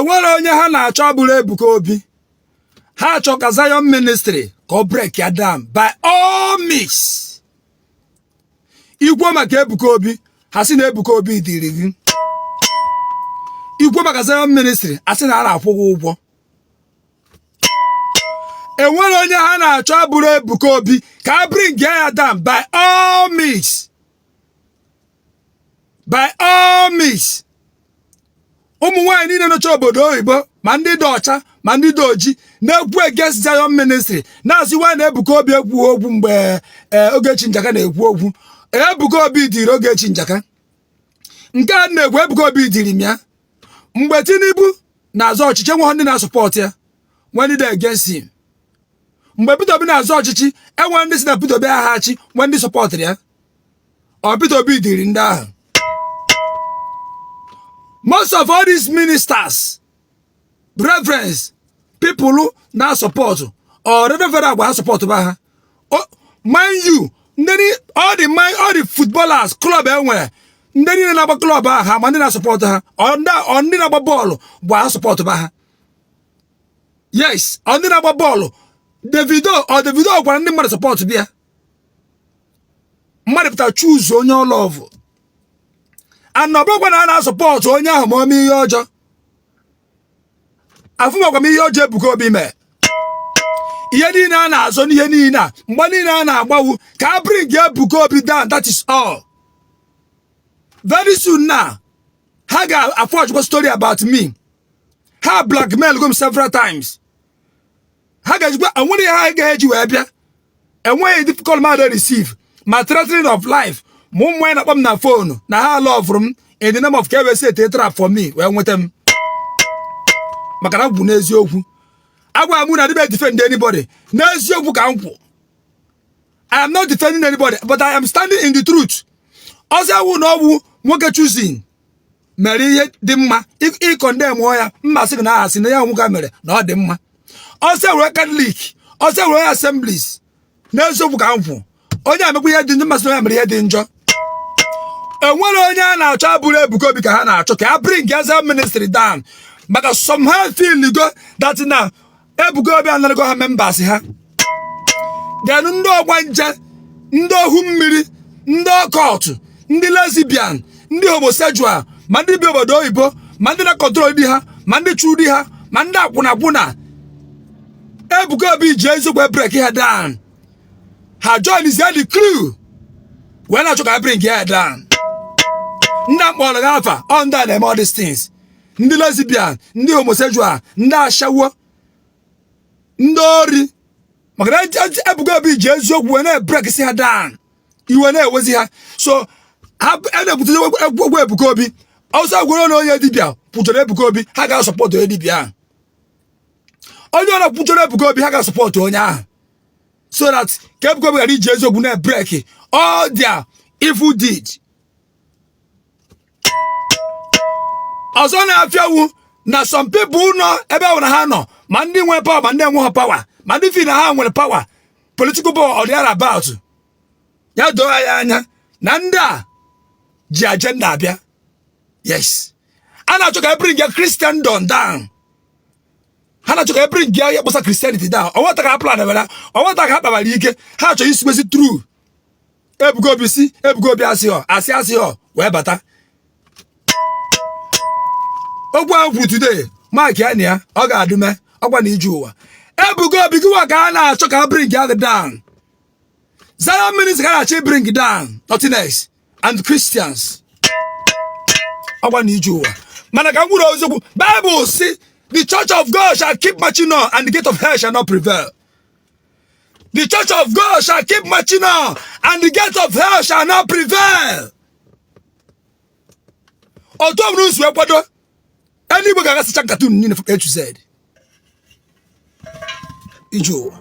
enwere onye ha na-achọ bụrụ Ebuka Obi. Ha achọ ka Zion Ministry ka ọ break ya down by all means. Igwe maka Ebuka Obi, ha sị na Ebuka Obi dịrị gị. Igwe maka Zion Ministry, ha sị na a na-akwụ gị ụgwọ. Enwere onye ha na-achọ bụrụ Ebuka Obi ka a bring ya down by all means. By all means. Ụmụ nwaanyị niile nọcha obodo oyibo ma ndị dị ọcha ma ndị dị oji na-ekwu against Zion Ministry na-asị nwaanyị na Ebuka Obi ekwu okwu mgbe Ogechi Njaka na-ekwu okwu. Ebuka Obi dịrị Ogechi Njaka. Nke a na-ekwu Ebuka Obi dịrị m ya. Mgbe Tinubu na-azọ ọchịchị enweghị ndị na-asọpọt ya when ndị against him. Mgbe Peter Obi na-azọ ọchịchị enweghị ndị si na Peter Obi aghachi when ndị sọpọtụrụ ya. Ọ Peter Obi dịrị ndị ahụ. Most of all these ministers, reverends, people now support or reverend will support ba. Oh, mind you, all the footballers club anywhere. Ndeni na club ha man na support ha. On the na ball will support ba. Yes, on the na ball. The video gwa ndị mmadụ support bịa. Mmadụ pụta choose onye ọ love. And no bụkwa na na support onye ahụ ma ome ihe ọjọọ. Afụmakwa m ihe ọjọọ Ebuka Obi mee. Ihe niile a na-azọ n'ihe niile a, mgbe niile a na-agbawu ka a bring Ebuka Obi down, that is all. Very soon now, ha ga-afọjụkwa story about me. Ha blackmail go several times. Ha ga-ejikwa enwere ha ga-eji wee bịa. Enweghị difficult man to receive. My threatening of life. Mumwe na na phone na ha love from in the name of KWC te trap for me wee nweta m. Maka na bụ n'eziokwu. Agwa mu na dey defend anybody. N'eziokwu ka nkwu. I am not defending anybody, but I am standing in the truth. Ọsọ wu na ọwụ nwoke choosing. Mere ihe dị mma. I condemn ya mma sị na asị na ya nwoke mere na ọ dị mma. Ọsọ were Catholic, ọsọ were assemblies. N'eziokwu ka nkwu. Onye amekwu ihe dị njọ masị na ya mere ihe dị njọ. Enwere onye a na-achọ bụrụ Ebuka Obi ka ha na-achọ ka a bring Zion Ministry down. Maka somehow feel go that na Ebuka Obi anarago ha members ha. Then ndị ọgbanje, ndị ohu mmiri, ndị ọkọt, ndị lesbian, ndị homosexual, ma ndị bi obodo oyibo, ma ndị na control di ha, ma ndị chu di ha, ma ndị akwụna. Ebuka Obi ji ezigbo break ha down. Her job is the crew. When I try to bring her down. Not more than alpha, under them all these things. Ndi lesbian, ndi homosexual, ndi ashawo, ndori. Magana Ebuka Obi Jesus when I break her down. You when I was here. So have any put Ebuka Obi. Also go on your dibia. Put Ebuka Obi. How can support the dibia? All you want to put Ebuka Obi. How can support Onya? So that Ebuka Obi can Jesus when I break all their evil deed. Also na afia na some people no ebe na ha no ma ndị nwe power ma ndị nwe power ma ndị fi na ha nwere power political power or they are about ya do ya anya na ndị a ji agenda abịa. Yes, ana achọ ka bring your Christendom down. Hana achọ ka bring ya kposa Christianity down. O wata ka plan ebela o wata ka kpabara ike ha achọ isikwesi true. Ebuka Obi si Ebuka Obi asị ho wee bata. Ogwa nkwu today Mike Ania ọ ga-adume ọgwa na ije ụwa. Ebuka Obi gwa ka na-achọ ka bring ya down. Zion Ministry ka na-achọ bring down nothing else and Christians. Ọgwa na ije ụwa. Mana ka ngwuru ozugbo Bible say the church of God shall keep marching on and the gate of hell shall not prevail. The church of God shall keep marching on and the gate of hell shall not prevail. Otom rules we kwado. Anybody can see cartoon in A to Z. Ijo.